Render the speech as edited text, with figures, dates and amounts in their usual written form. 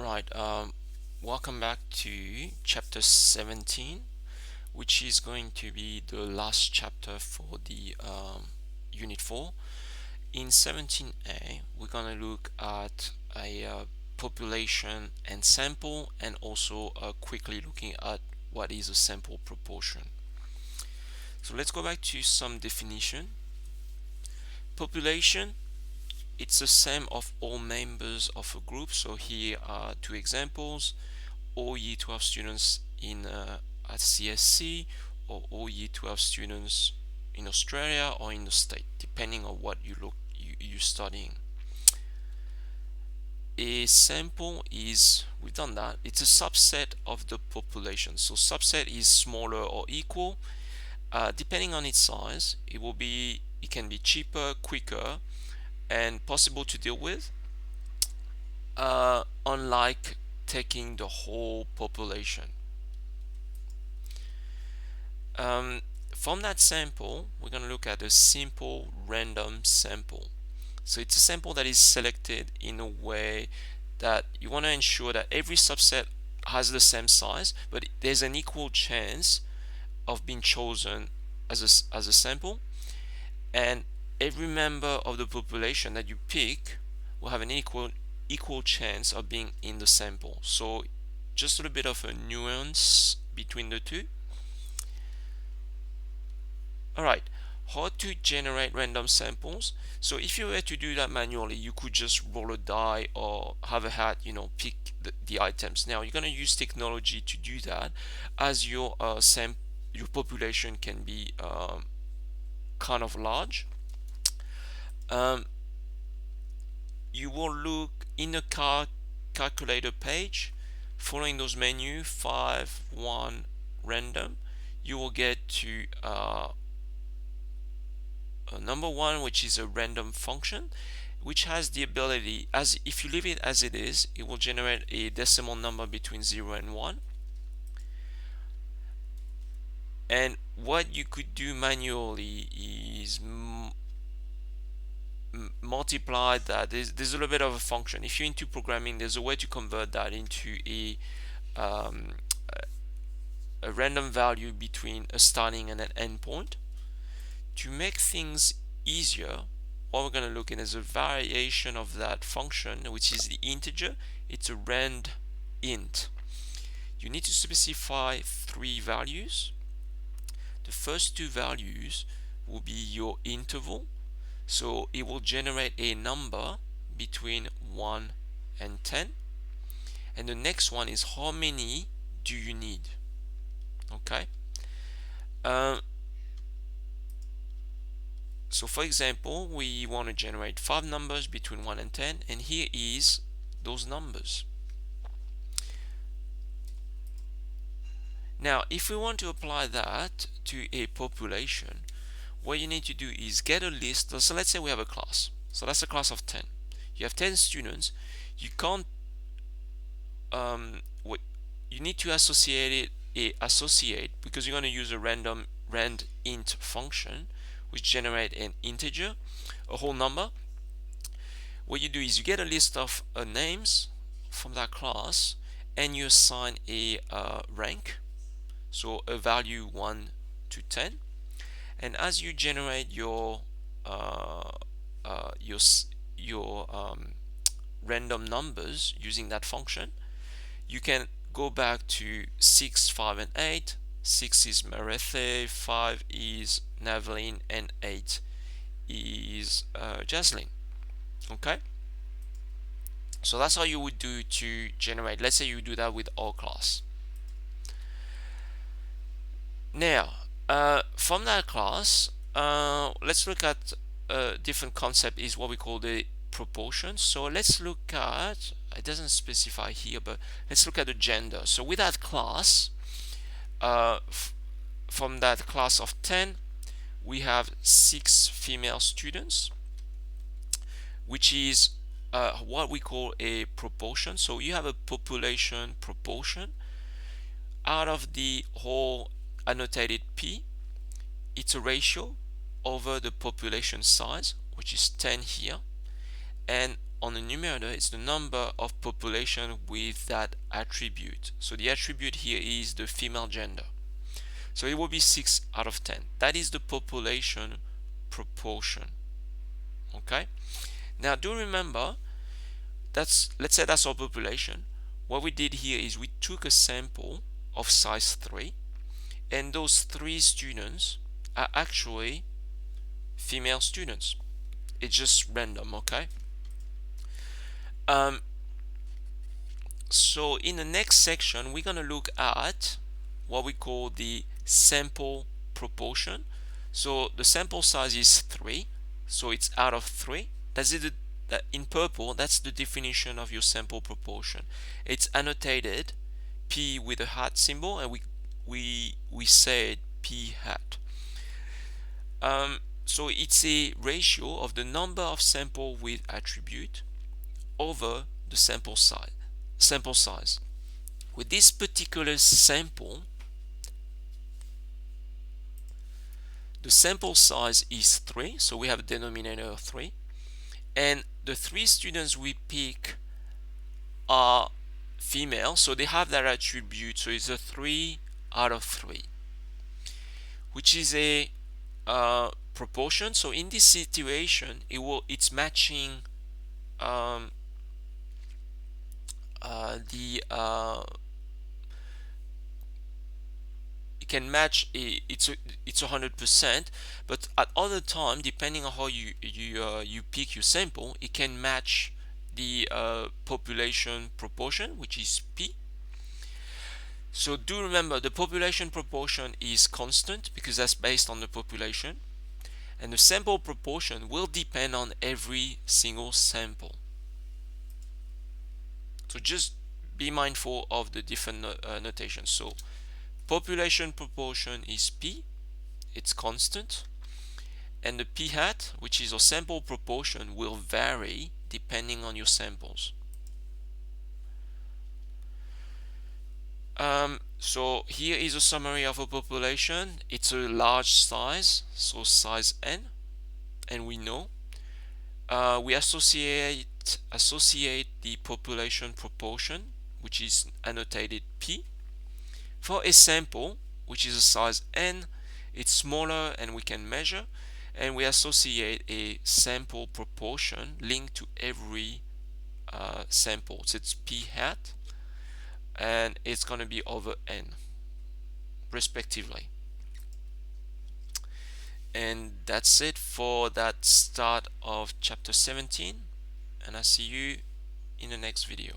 Alright, welcome back to chapter 17, which is going to be the last chapter for the unit 4. In 17a, we're going to look at a population and sample, and also quickly looking at what is a sample proportion. So let's go back to some definition. Population, it's the sum of all members of a group. So here are two examples: all year 12 students in at CSC, or all year 12 students in Australia or in the state, depending on what you're studying. A sample is, we've done that, it's a subset of the population. So subset is smaller or equal. Depending on its size, it can be cheaper, quicker, and possible to deal with, unlike taking the whole population. From that sample, we're going to look at a simple random sample. So it's a sample that is selected in a way that you want to ensure that every subset has the same size, but there's an equal chance of being chosen as a sample, and every member of the population that you pick will have an equal chance of being in the sample. So just a little bit of a nuance between the two. Alright, how to generate random samples. So if you were to do that manually, you could just roll a die or have a hat, pick the items. Now you're going to use technology to do that, as your population can be kind of large. You will look in the calculator page, following those menu 5, 1, random. You will get to number 1, which is a random function, which has the ability, as if you leave it as it is, it will generate a decimal number between 0 and 1. And what you could do manually is multiply that. There's a little bit of a function. If you're into programming, there's a way to convert that into a random value between a starting and an end point. To make things easier, what we're going to look at is a variation of that function, which is the integer. It's a rand int. You need to specify 3 values. The first 2 values will be your interval, so it will generate a number between 1 and 10, and the next one is how many do you need. Okay, so for example, we want to generate 5 numbers between 1 and 10, and here is those numbers. Now if we want to apply that to a population, what you need to do is get a list. So let's say we have a class, so that's a class of 10. You have 10 students. You can't you need to associate because you're going to use a rand int function, which generate an integer, a whole number. What you do is you get a list of names from that class, and you assign a rank, so a value 1 to 10. And as you generate your random numbers using that function, you can go back to 6, 5, and 8. 6 is Marethe, 5 is Naveline, and 8 is Jaslyn. Okay, so that's how you would do to generate. Let's say you do that with all class. Now from that class, let's look at a different concept, is what we call the proportion. So let's look at, it doesn't specify here, but let's look at the gender. So with that class, from that class of 10, we have 6 female students, which is what we call a proportion. So you have a population proportion. Out of the whole annotated P, it's a ratio over the population size, which is 10 here, and on the numerator is the number of population with that attribute. So the attribute here is the female gender. So it will be 6 out of 10. That is the population proportion. Okay? Now do remember, let's say that's our population. What we did here is we took a sample of size 3, and those 3 students are actually female students. It's just random, okay? So in the next section, we're gonna look at what we call the sample proportion. So the sample size is 3, so it's out of 3. That's it. In purple, that's the definition of your sample proportion. It's annotated P with a hat symbol, and we say P hat. So it's a ratio of the number of sample with attribute over the sample size. With this particular sample, the sample size is 3, so we have a denominator of 3, and the 3 students we pick are female, so they have that attribute, so it's a 3 out of 3, which is a proportion. So in this situation, it's matching it can match it's 100%, but at other time, depending on how you pick your sample, it can match the population proportion, which is P. So do remember, the population proportion is constant because that's based on the population, and the sample proportion will depend on every single sample. So just be mindful of the different notations. So population proportion is P, it's constant, and the P hat, which is a sample proportion, will vary depending on your samples. So here is a summary of a population. It's a large size, so size n, and we know we associate the population proportion, which is annotated P, for a sample which is a size n. It's smaller and we can measure, and we associate a sample proportion linked to every sample. So it's P hat, and it's going to be over n respectively. And that's it for that start of chapter 17, and I'll see you in the next video.